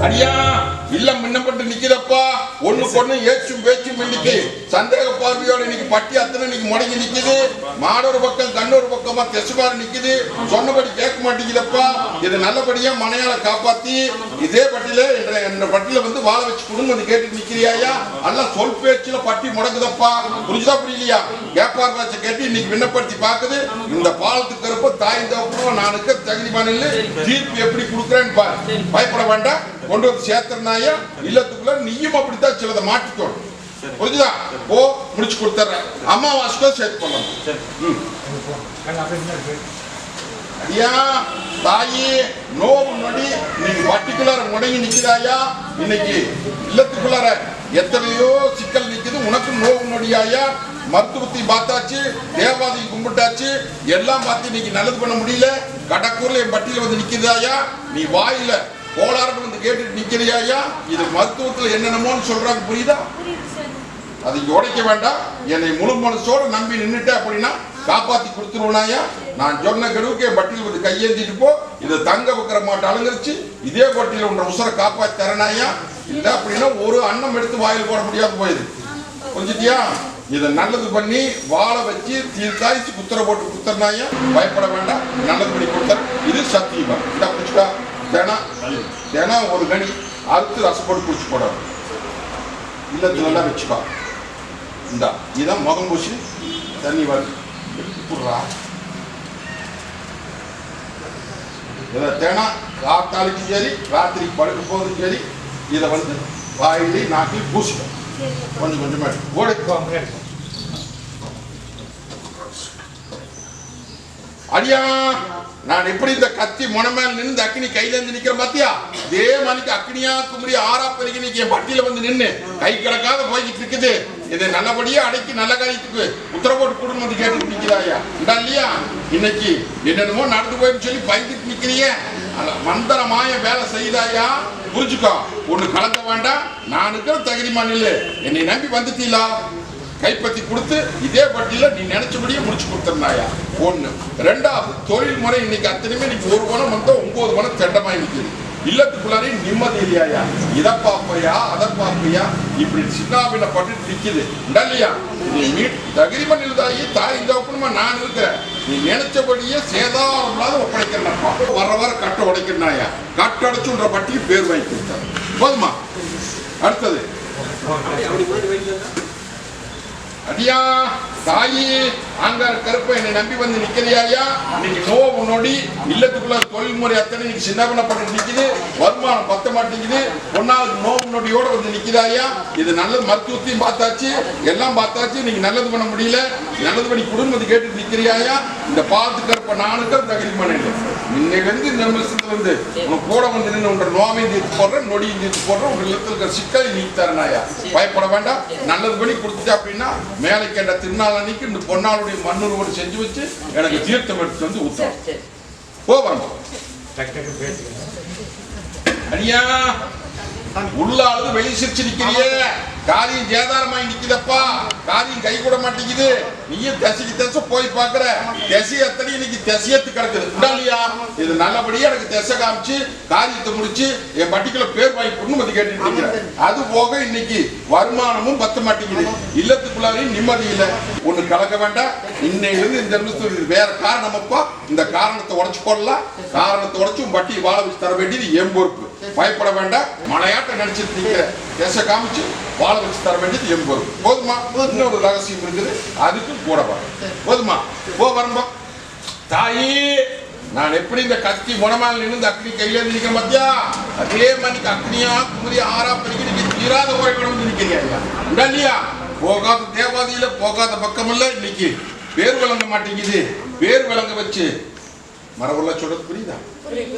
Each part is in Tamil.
அடியா இல்லம் முன்னப்பட்டு நிக்கிறப்பா ஒண்ணு ஏச்சும் பேச்சும் இன்னைக்கு சந்தேக பார்வையோட இன்னைக்கு பட்டி அத்தனை இன்னைக்கு முடங்கி நிக்குது. மாடொரு பக்கம் கண்ணொரு பக்கமா தெசுமாறு நிக்குது. சொன்னபடி கேட்க மாட்டேங்குதப்பா. இது நல்லபடியா மனையால காப்பாத்தி இதே பட்டியில என்ற பட்டியில வந்து வாழ வச்சு கொடுங்க வந்து கேட்டு நிக்கிறியா? எல்லாம் சொல் பேச்சுல பட்டி முடங்குதப்பா. புரிஞ்சுதா புரியலையா? கேப்பார் பாச்ச கேட்டு இன்னைக்கு விண்ணப்படுத்தி பாக்குது. இந்த பாலத்துக்கு இருப்ப தாய் தகப்பனும் நானுக்கு தகுதி பண்ணல தீர்ப்பு எப்படி கொடுக்குறேன்னு பாரு. பயப்பட வேண்டாம். கொண்டு வந்து சேர்த்தனாயா இல்லத்துக்குள்ள நீயும் அப்படித்தான் சிலதை மாட்டிக்கணும். புரிஞ்சுதா? ஓ முடிச்சு கொடுத்துறேன். அம்மாவாசைக்கோ சேர்த்து பண்ணணும். ஐயா தாயி நோவு நொடி நீங்க பர்டிகுலர் முடங்கி நிக்குதாயா? இன்னைக்கு இல்லத்துக்குள்ளார எத்தனையோ சிக்கல் நிக்குது. உனக்கு நோவு நொடியாயா? மருத்துவத்தை பார்த்தாச்சு, தேவாதி கும்பிட்டாச்சு, எல்லாம் பார்த்து இன்னைக்கு நல்லது பண்ண முடியல. கடக்கூர்ல என் பட்டியல வந்து நிக்குதாயா? நீ வாயில கோளாறு வந்து கேட்டுட்டு நிக்கிறியா? இது மருத்துவத்துல என்னென்னமோன்னு சொல்றாங்க. புரியுதா? அதை உடைக்க வேண்டாம். என்னை முழு மனசோட நம்பி நின்றுட்ட அப்படின்னா காப்பாத்தி கொடுத்துருவனாயா? நான் சொன்ன கெடுவுக்கு என் பட்டியல் வந்து கையேந்திட்டு போ. இதை தங்க வைக்கிற மாட்டை அலங்கரிச்சு இதே பட்டியல உன்ற உசரை காப்பாத்தி தரனாயா? இல்ல அப்படின்னா ஒரு அன்னம் எடுத்து வாயில் போட முடியாது போயிது. புரிஞ்சுட்டியா? இதை நல்லது பண்ணி வாழ வச்சு தீர்த்தாய்ச்சி குத்துற போட்டு குத்துறனாயா? பயப்பட வேண்டாம். நல்லது பண்ணி கொடுத்தர். இது சத்தியமா இந்த புடிச்சுக்கா. தினம் ஒரு கனி அறுத்து ரசம் போட்டு குடிச்சு போடணும். இல்லத்துல எல்லாம் வச்சுக்கோ. இந்த இதான் முகம் பூசி தண்ணி வருது. இதை தினம் காத்தாலுக்கும் சரி ராத்திரிக்கு படுக்க போதும் சரி இதை வந்து வாயிலே நாக்கில் பூசிக்கும். கொஞ்சம் கொஞ்சமா ஓடிக்குவாங்க. அடியா நான் எப்படி இந்த கத்தி முனமேல நின்று அக்னி கையில இருந்து நிக்கிற பாத்தியா? இதே மணிக்கு அக்னியா குமரி ஆறா பெருகி நீங்க என் பட்டியல வந்து நின்று கை கிடக்காத போய்கிட்டு இருக்குது. இதை நல்லபடியா அடக்கி நல்ல காரியத்துக்கு உத்தரவோட்டு குடும்பம் கேட்டு நிக்கிறாயா? இல்லையா? இன்னைக்கு என்னென்னமோ நடந்து போயின்னு சொல்லி பயந்துட்டு நிக்கிறிய மந்திரமாய வேலை செய்தாயா? புரிஞ்சுக்கோ. ஒண்ணு கலக்க வேண்டாம். நான் இருக்கிற தகுதிமான இல்லை. என்னை நம்பி வந்துட்டீங்களா? கைப்பற்றி கொடுத்து இதே பட்டியல நீ நினைச்சபடியே முடிச்சு கொடுத்துருந்தாயா? ஒண்ணு. ரெண்டாவது தொழில் முறை இன்னைக்கு அத்தனையுமே நீங்க ஒரு பணம் வந்தா 9 பணம் தெண்டமாய் நிற்குது. இல்லத்துக்குள்ளாரே நிம்மதி இல்லையா? இதை பார்ப்பையா அதை பார்ப்பையா இப்படி சின்னாபின்ன பட்டு நிக்குது. இல்லையா? நீ மீட் தகுதி பண்ணிதாயி தாய் இந்த ஒப்பனமா நான் இருக்கிறேன். நீ நினைச்சபடியே சேதாரம் இல்லாத ஒப்படைக்கிறப்பா. வர கட்டை உடைக்கிறாயா? கட்டை அடைச்சுன்ற பட்டிக்கு பேர் வாங்கி கொடுத்தாரு. போதுமா? அடுத்தது அடியா தாயி அங்க கருப்ப என்னை நம்பி வந்து நிக்கிறியா? இன்னைக்கு நோவு நொடி இல்லத்துக்குள்ள தொழில்முறை அத்தனை இன்னைக்கு சின்ன பண்ணப்பட்டு நிக்குது. வருமானம் பத்த மாட்டேங்குது. ஒன்னாவது நோவு நொடியோட வந்து நிக்கிறாயா? இது நல்லது. மருத்துவத்தையும் பார்த்தாச்சு, எல்லாம் பார்த்தாச்சு. நீங்க நல்லது பண்ண முடியல. நல்லது பண்ணி குடும்பத்தை கேட்டு நிக்கிறியா? இந்த பாலத்து கருப்ப நானுக்கு தகுதி பண்ணல. இன்னைக்கு வந்து இந்த நிமிஷத்துல இருந்து உனக்கு கூட வந்து நின்று உன்ற நோவையும் தீர்த்து போடுறேன், நொடியும் தீர்த்து போடுறேன். உங்க இல்லத்துல இருக்கிற சிக்கலை நீ தரனாயா? பயப்பட வேண்டாம். நல்லது பண்ணி கொடுத்துட்டு அப்படின்னா மேலே கேட்ட திருநாள் அன்னைக்கு இந்த பொன்னாளுடைய மண்ணுருவோடு செஞ்சு வச்சு எனக்கு தீர்த்தம் எடுத்து வந்து ஊத்தம் போவாங்க. அடியா உள்ளாவது வெளி சிரிச்சு நிக்கிறியே. காரியம் சேதாரமாய் நிக்குதப்பா. காரியம் கை கூட மாட்டேங்குது. நீயும் திசைக்கு திசை போய் பாக்குற. திசை எத்தனை இன்னைக்கு திசையத்து கிடக்குது. இல்லையா? இது நல்லபடியா எனக்கு திசை காமிச்சு காரியத்தை முடிச்சு என் பட்டிக்குள்ள பேர் வாங்கி கொண்டு வந்து கேட்டுட்டு இருக்கிறேன். அது போக இன்னைக்கு வருமானமும் பத்த மாட்டேங்குது. இல்லத்துக்குள்ளாரையும் நிம்மதி இல்லை. ஒண்ணு கலக்க வேண்டாம். இன்னையிலிருந்து இந்த நிமிஷத்துக்கு வேற காரணமப்பா. இந்த காரணத்தை உடைச்சு போடலாம். காரணத்தை உடைச்சு பட்டி வாழ வச்சு தர வேண்டியது என் பொறுப்பு. பயப்பட வேண்டாம். மலையாட்ட நினைச்சிட்டு நீங்க திசை காமிச்சு வாழ வச்சு தர வேண்டியது என் பொறுப்பு. போதுமா? இன்னொரு ரகசியம் இருக்குது. அதுக்கு கூட போதுமா? போ வரம்பா. தாயி நான் எப்படி இந்த கத்தி முனமால் நின்று அக்னி கையில இருந்து நிக்கிற மத்தியா? அதே மணிக்கு அக்னியா குமரி ஆறா பெருகி நீங்க தீராத ஓய்வு வந்து நிக்கிறீங்க. இல்லையா? போகாத தேவாதியில போகாத பக்கம் இல்ல. இன்னைக்கு பேர் விளங்க மாட்டேங்குது. பேர் விளங்க வச்சு மரபுள்ள சொல்றது புரியுதா?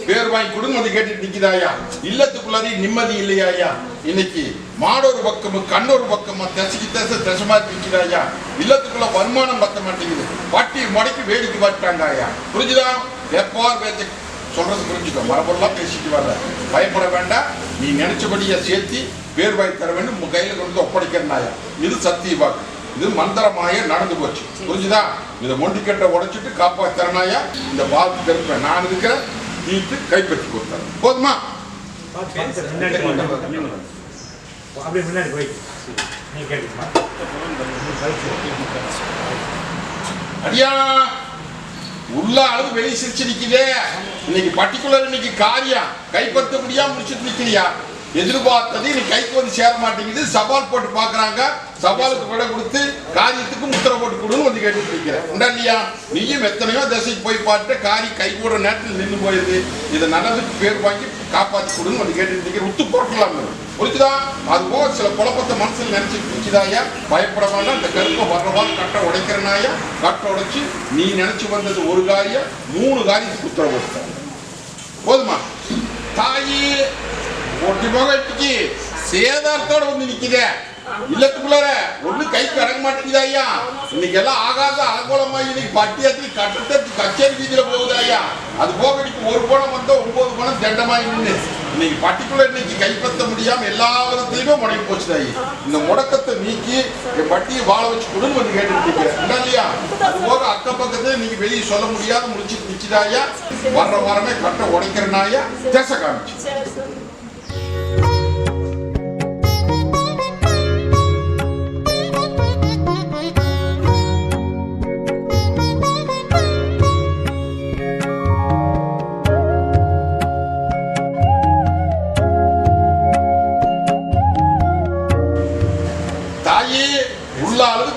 பேர் வாங்கி கொடுங்க வந்து கேட்டுட்டு நிக்குதாயா? இல்லத்துக்குள்ளாரி நிம்மதி இல்லையா? இன்னைக்கு மாடொரு பக்கம் கண்ணொரு பக்கமா திசமா நிக்கிறாயா? இல்லத்துக்குள்ள வருமானம் பத்த மாட்டேங்குது. வட்டி முடக்கி வேடிக்கை பார்த்தாங்க. புரிஞ்சுதா? எப்பார் பேச்ச சொல்றது புரிஞ்சுக்கோ. மரபெல்லாம் பேசிட்டு வர்ற, பயப்பட வேண்டாம். நீ நினைச்சபடியா சேர்த்தி பேர் வாங்கி தர வேண்டும். உங்க கையில கொண்டு ஒப்படைக்கிறாயா? இது சத்திய வாக்கு. இது மந்திரமாய நடந்து போச்சு. புரிஞ்சுதா? இதை மொண்டிக்கட்டை உடைச்சிட்டு காப்பாத்தரனாயா? இந்த வாக்கு கருப்பேன் நான் இருக்கிற நீட்டு கைப்பற்றி கொடுத்தாரு. போதுமா? அடியா உள்ள அளவு வெளி சிரிச்சு நிக்குதே. இன்னைக்கு பர்டிகுலர் இன்னைக்கு காரியம் கைப்பற்ற முடியாம முடிச்சுட்டு நிக்கிறியா? எதிர்பார்த்தது நீ கைக்கு வந்து சேர மாட்டேங்குது. சவால் போட்டு பாக்குறாங்க. சவாலுக்கு விட கொடுத்து காரியத்துக்கு முத்திரை போட்டு கொடுன்னு வந்து கேட்டு இருக்கிறேன். உண்டா இல்லையா? நீயும் எத்தனையோ திசைக்கு போய் பார்த்து காரி கை கூட நேரத்தில் நின்று போயிருது. இதை நல்லதுக்கு பேர் வாங்கி காப்பாற்றி கொடுன்னு வந்து கேட்டு இருக்கிறேன். உத்து போட்டலாம். புரிச்சுதா? அதுபோக சில குழப்பத்தை மனசில் நினைச்சிட்டு நிற்கிறாயா? பயப்பட வேண்டாம். இந்த கருப்பை வர்றவாள் கட்டை உடைக்கிறனாயா? கட்டை உடைச்சு நீ நினைச்சு வந்தது ஒரு காரியம் 3 காரியத்துக்கு உத்தரவு கொடுத்தாங்க. போதுமா? தாயி ஒட்டி போகட்டுக்கு சேதாரத்தோட வந்து நிக்கிற இல்லத்துக்குள்ளார ஒண்ணு கைக்கு அடங்க மாட்டேங்குது ஐயா. இன்னைக்கு எல்லாம் ஆகாத அலங்கோலமா இன்னைக்கு பட்டியத்தில் கட்டத்தட்டு கச்சேரி வீதியில போகுது ஐயா. அது போக இன்னைக்கு ஒரு பணம் வந்தா 9 பணம் தண்டமாயி நின்று இன்னைக்கு பர்டிகுலர் இன்னைக்கு கைப்பற்ற முடியாம எல்லா விதத்திலுமே முடங்கி போச்சு தாயி. இந்த முடக்கத்தை நீக்கி என் பட்டியை வாழ வச்சு கொடுன்னு வந்து கேட்டு இருக்கிறேன் இல்லையா? அது போக அக்கம் பக்கத்துல நீங்க வெளியே சொல்ல முடியாத முடிச்சுட்டு நிச்சுதாயா. வர்ற வாரமே கட்டை உடைக்கிறனாயா திசை காமிச்சு.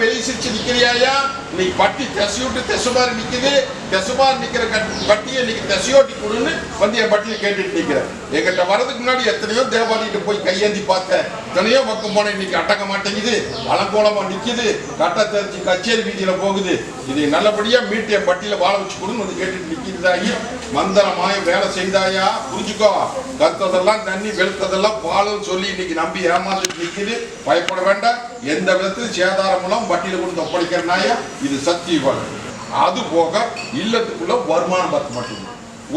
வெளியே சிரிச்சு நிக்கிறியா? இன்னைக்கு பட்டி திசையோட்டு திசைமாரி நிக்குது. திசைமாரி நிக்கிற பட்டியை இன்னைக்கு திசையோட்டி கொடுன்னு வந்து என் பட்டியை கேட்டுட்டு நிக்கிறேன். எங்கிட்ட வரதுக்கு முன்னாடி எத்தனையோ தேவாலயிட்ட போய் கையேந்தி பார்த்தேன். எத்தனையோ பக்கம் போன இன்னைக்கு அடக்க மாட்டேங்குது. அலங்கோலமா நிக்குது. கட்டை தெரிஞ்சு கச்சேரி வீதியில போகுது. இதை நல்லபடியா மீட்டு என் பட்டியில வாழ வச்சு கொடுன்னு வந்து கேட்டுட்டு நிக்கிறதாயி. மந்திரமாய வேலை செய்தாயா? புரிஞ்சுக்கோ. கத்ததெல்லாம் தண்ணி வெளுத்ததெல்லாம் பாலுன்னு சொல்லி இன்னைக்கு நம்பி ஏமாந்துட்டு நிக்குது. பயப்பட வேண்டாம். எந்த விதத்தில் சேதாரமெல்லாம் பட்டியல கொண்டு ஒப்படைக்கிறனாயா? இது சத்தியம். அது போக இல்லத்துக்குள்ள வருமானம் பார்த்து மட்டும்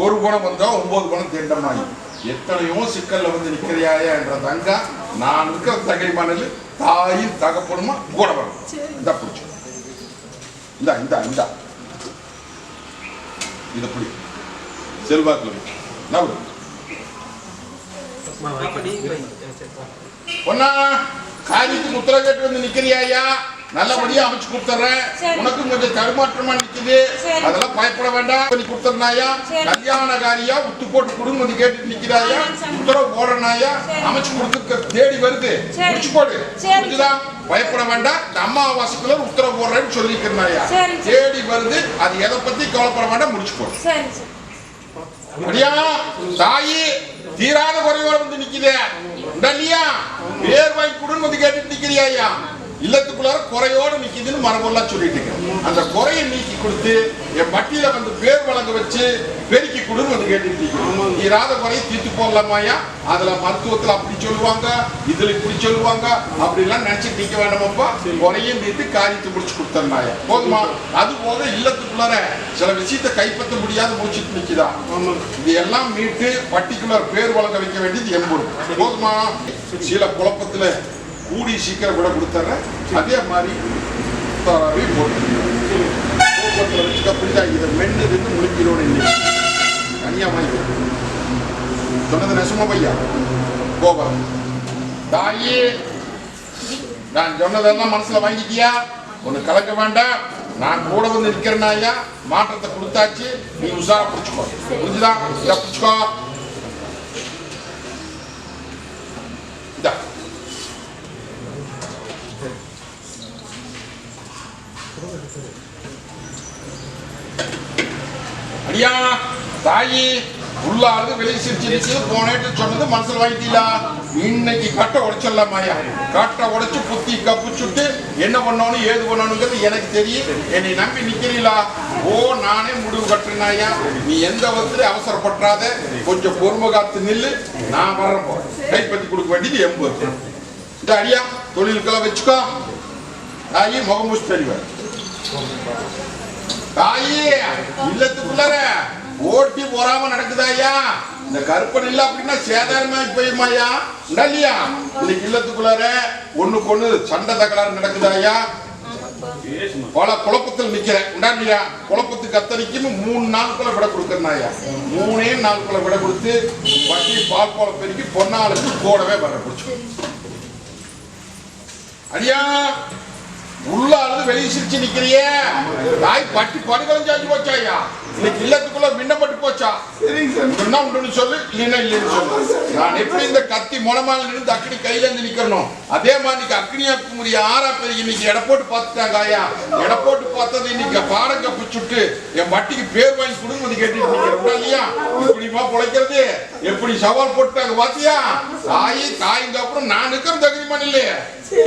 ஒரு குணம் வந்தா 9 குணம் திண்டமாயி எத்தனையோ சிக்கல்ல வந்து நிக்கிறியாயா என்ற தங்க நான் இருக்கிற தகைமானது தாயின் தகப்பனுமா கூட வரும். இந்த பிடிச்சு இந்த இந்த இந்த இதை பிடி செல்வாக்கு ஒன்னா காரியத்துக்கு உத்தரவு கேட்டு வந்து நிக்கிறியாயா? நல்லபடியா அமைச்சு கொடுத்துறேன். உனக்கும் கொஞ்சம் தடுமாற்றமா நிக்குது. அதெல்லாம் பயப்பட வேண்டாம். பண்ணி கொடுத்துறாயா? கல்யாண காரியா உத்து போட்டு கொடுங்க வந்து கேட்டு நிக்கிறாயா? உத்தரவு போடுறனாயா? அமைச்சு கொடுத்து தேடி வருது. முடிச்சு போடு. புரிஞ்சுதான்? பயப்பட வேண்டாம். இந்த அமாவாசைக்குள்ள உத்தரவு போடுறேன்னு சொல்லிக்கிறாயா? தேடி வருது. அது எதை பத்தி கவலைப்பட வேண்டாம். முடிச்சு போடு. அப்படியா? தாயி தீராத குறையோட வந்து நிக்குதே. இல்லையா? பேர் வாங்கி கொடுன்னு வந்து கேட்டு நிக்கிறியா? இல்லத்துக்குள்ளார குறையோடு நிக்குதுன்னு மரபெல்லாம் சொல்லிட்டு இருக்கேன். அந்த குறையை நீக்கி கொடுத்து என் பட்டியல வந்து பேர் வழங்க வச்சு பெருக்கி கொடுன்னு வந்து கேட்டுட்டு இருக்கேன். தீராத குறையை தீர்த்து போடலாமாயா? அதுல மருத்துவத்துல அப்படி சொல்லுவாங்க, இதுல இப்படி சொல்லுவாங்க. அப்படி எல்லாம் நினைச்சிட்டு நிக்க வேண்டாமப்பா. குறையும் தீர்த்து காரியத்தை முடிச்சு கொடுத்தனாயா? போதுமா? அது போக இல்லத்துக்குள்ளார சில விஷயத்தை கைப்பற்ற முடியாத முடிச்சுட்டு நிக்குதா? இது எல்லாம் மீட்டு பர்டிகுலர் பேர் வழங்க வைக்க வேண்டியது எம்பது. போதுமா? சில குழப்பத்துல கூடி சீக்கிரம் விட கொடுத்துறேன். அதே மாதிரி இதை மென்னு இருந்து முடிக்கிறோம். தனியா வாங்கி சொன்னது நெசமா பையா போவா? தாயே நான் சொன்னதெல்லாம் மனசுல வாங்கிட்டியா? ஒண்ணு கலக்க வேண்டாம். நான் கூட வந்து நிக்கிறேனாயா? மாற்றத்தை கொடுத்தாச்சு. நீ உஷாரா பிடிச்சுக்கோ. புரிஞ்சுதான்? இதை பிடிச்சுக்கோ. அடியா தாயி உள்ளாது வெளியே சிரிச்சு போனேட்டு சொன்னது மனசுல வாங்கிட்டீங்களா? இன்னைக்கு கட்டை உடைச்சிடலாமாயா? கட்டை உடைச்சு புத்தி கப்புச்சுட்டு என்ன பண்ணணும் ஏது பண்ணணுங்கிறது எனக்கு தெரியும். என்னை நம்பி நிக்கிறீங்களா? ஓ நானே முடிவு கட்டுறேனாயா? நீ எந்த விதத்துல அவசரப்பட்டாத, கொஞ்சம் பொறுமை காத்து நில்லு. நான் வர்றேன் போ. கைப்பற்றி கொடுக்க வேண்டியது 80. இந்த அடியா தொழிலுக்கெல்லாம் வச்சுக்கோ. தாயி முகமூசி தெரிவார். தாயி இல்லத்துக்குள்ளார ஓட்டி போறாம நடக்குதாயா? இந்த கருப்பன் இல்ல அப்படின்னா சேதாரமா போயுமாயா? இல்லையா? இன்னைக்கு இல்லத்துக்குள்ளார ஒண்ணுக்கு ஒண்ணு சண்டை தகராறு நடக்குதாயா? பல குழப்பத்தில் நிக்கிறேன். உண்டாண்டியா குழப்பத்துக்கு அத்தனைக்கும் 3 நாளுக்குள்ள விட கொடுக்கறனாயா? 3 நாளுக்குள்ள விட கொடுத்து வட்டி பால் போல பெருக்கி பொன்னாளுக்கு கூடவே வர பிடிச்சு அடியா உள்ளாவது வெளியே சிரிச்சு நிக்கிறியே. தாய் பட்டி படுகளும் சாஞ்சு போச்சாயா? இன்னைக்கு இல்லத்துக்குள்ள விண்ணப்பட்டு போச்சா? என்ன உண்டுன்னு சொல்லு, இல்லைன்னா இல்லைன்னு சொல்லு. நான் எப்படி இந்த கத்தி முளமால இருந்து அக்னி கையில இருந்து நிக்கிறணும், அதே மாதிரி இன்னைக்கு அக்னியா குமரிய 6 பேர் இன்னைக்கு எடை போட்டு பார்த்துட்டாங்க ஆயா. எடை போட்டு பார்த்தது இன்னைக்கு பாடங்க பிடிச்சுட்டு என் வட்டிக்கு பேர் வாங்கி கொடுங்க கேட்டுட்டு நிக்கிறேன் இல்லையா? இப்படிமா பிழைக்கிறது எப்படி சவால் போட்டுட்டாங்க பாத்தியா? தாயி தாய்க்கு அப்புறம் நான் இருக்கிற தகுதிமான் இல்லையே.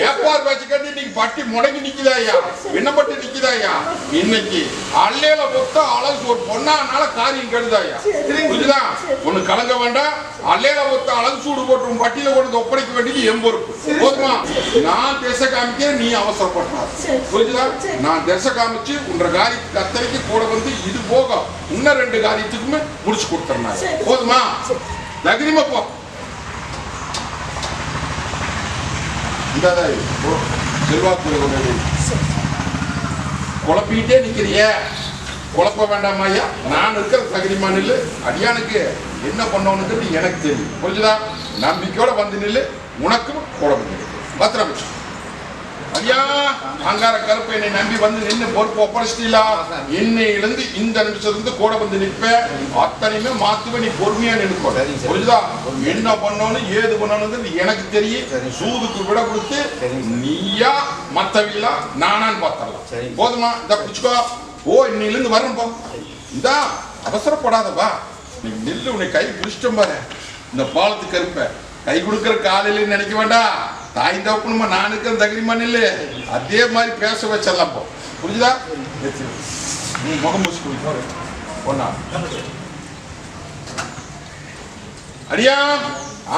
ஏப்பார் பேச்சு கட்டி இன்னைக்கு பட்டி முடங்கி நிக்குதாயா? விண்ணப்பட்டு நிக்குதாயா? இன்னைக்கு அல்லையில பொத்த அழகு ஒரு பொண்ணானால காரியம் கெடுதாயா? புரியுதா? ஒண்ணு கலங்க வேண்டாம். அல்லையில பொத்த அழகு சூடு போட்டு பட்டியில கொண்டு ஒப்படைக்க வேண்டியது என் பொறுப்பு. போதுமா? நான் திசை காமிக்க நீ அவசரப்பட்டா. புரியுதா? நான் திசை காமிச்சு உன்ற காரியத்துக்கு அத்தனைக்கு கூட வந்து இது போக இன்னும் 2 காரியத்துக்குமே முடிச்சு கொடுத்துறேன். போதுமா? தகுதிமா போ. செல்வாக்கு குழப்பிக்கிட்டே நிக்கிறிய, குழப்ப வேண்டாமாயா? நான் இருக்கிற தகுதிமா நில்லு. அடியானுக்கு என்ன பண்ணணும்னு எனக்கு தெரியும். புரிஞ்சுதா? நம்பிக்கையோட வந்து நில்லு. உனக்கும் குழப்பம் பத்திரம் வச்சு ஐயா. அங்கார கருப்பு என்னை நம்பி வந்து நின்று பொறுப்பு ஒப்படைச்சிட்டீங்களா? இன்னையிலிருந்து இந்த நிமிஷத்துல கூட வந்து நிற்ப. அத்தனையுமே மாத்துவே. நீ பொறுமையா நினைக்கோ. புரியுதா? என்ன பண்ணணும் ஏது பண்ணணும் எனக்கு தெரியும். சூதுக்கு விட கொடுத்து நீயா மத்தவில்லா நானான்னு பார்த்தரலாம். போதுமா? இந்த பிடிச்சுக்கோ. ஓ இன்னையிலிருந்து வரேன் போ. இந்தா அவசரப்படாதப்பா. நீ நெல்லு உன்னை கை பிடிச்சிட்டோம் பாரு. இந்த பாலத்துக்கு கருப்ப கை கொடுக்கற காலையில நினைக்க வேண்டாம். தாய் தப்புணுமா நான் இருக்கிற தகுதிமான் இல்ல. அதே மாதிரி பேச வச்சிடலாம் போ. புரிஞ்சுதா? முகமூசி பொண்ணா அடியா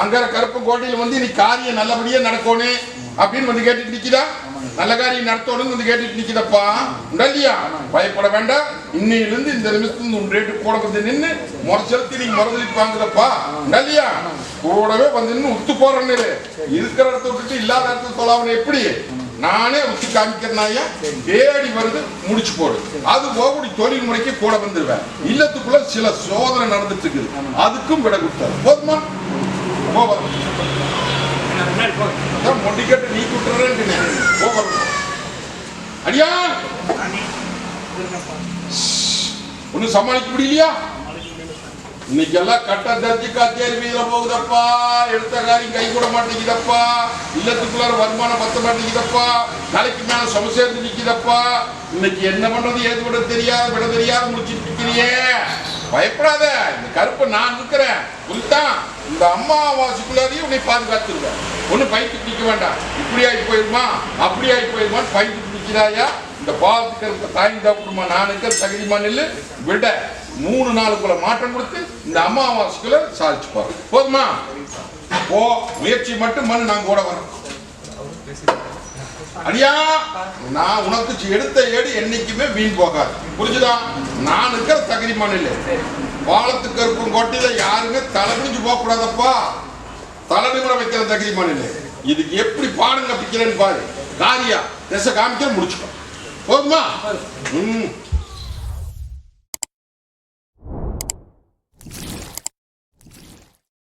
அங்கார கருப்பு கோட்டையில் வந்து நீ காரியம் நல்லபடியா நடக்கணும் அப்படின்னு வந்து கேட்டுட்டு நிக்குதா? நல்ல காரியம் நடத்தணும் வந்து கேட்டுட்டு நிக்குதப்பா. இல்லையா? பயப்பட வேண்டாம். இன்னையிலிருந்து இந்த நிமிஷத்துல உன் ரேட்டு கூட வந்து நின்று முறை செலுத்தி நீங்க மறந்துப்பாங்கப்பா. இல்லையா? கூடவே வந்து நின்று உத்து போறேன்னு இருக்கிற இடத்த விட்டுட்டு இல்லாத இடத்துல தொலாவன எப்படி நானே உத்து காமிக்கிறனாயா? தேடி வருது முடிச்சு போடு. அது போக தொழில் முறைக்கு கூட வந்துருவேன். இல்லத்துக்குள்ள சில சோதனை நடந்துட்டு இருக்குது. அதுக்கும் விட கொடுத்தாரு. போதுமா? மொட்டிக்கட்டு நீ விட்டுறேன். அடியா ஒன்னும் சமாளிக்க முடியலையா? இன்னைக்கு எல்லாம் கட்ட தரிச்சு காத்தியாரி வீதியில போகுதப்பா. எடுத்த காரியம் கை கூட மாட்டேங்குதப்பா. இல்லத்துக்குள்ளார வருமானம் பத்த மாட்டேங்குதப்பா. நாளைக்கு மேல சும சேர்ந்து நிக்குதப்பா. இன்னைக்கு என்ன பண்றது ஏது விட தெரியாது விட தெரியாது முடிச்சுட்டு நிக்கிறியே. பயப்படாத. இந்த கருப்பை நான் இருக்கிறேன். புரியுதான்? இந்த அம்மாவாசைக்குள்ளாரையும் உன்னை பாதுகாத்துருவேன். ஒண்ணு பைக்கு நிக்க வேண்டாம். இப்படி ஆகி போயிருமா அப்படி ஆகி போயிருமா பைக்கு நிக்கிறாயா? இந்த பாலத்துக்கு இருக்க தாய் தப்புமா நான் இருக்கிற தகுதிமான் இல்ல விட 3 நாளுக்குள்ள மாற்றம் கொடுத்து இந்த அம்மாவாசைக்குள்ள சாதிச்சு பாரு. போதுமா? ஓ முயற்சி மட்டும் பண்ணு. நான் கூட வரேன். அடியா நான் உனக்கு எடுத்த ஏடு என்னைக்குமே வீண் போகாது. புரிஞ்சுதா? நான் இருக்கிற தகுதிமான் இல்லை. பாலத்துக்கு இருக்கும் கோட்டையில யாருமே தலைபிடிஞ்சு போக கூடாதப்பா. தலைநிமிர வைக்கிற தகுதிமான் இல்லை. இதுக்கு எப்படி பாடம் கற்பிக்கிறேன்னு பாரு. காரியா திசை காமிக்க முடிச்சுக்கோ. போதுமா?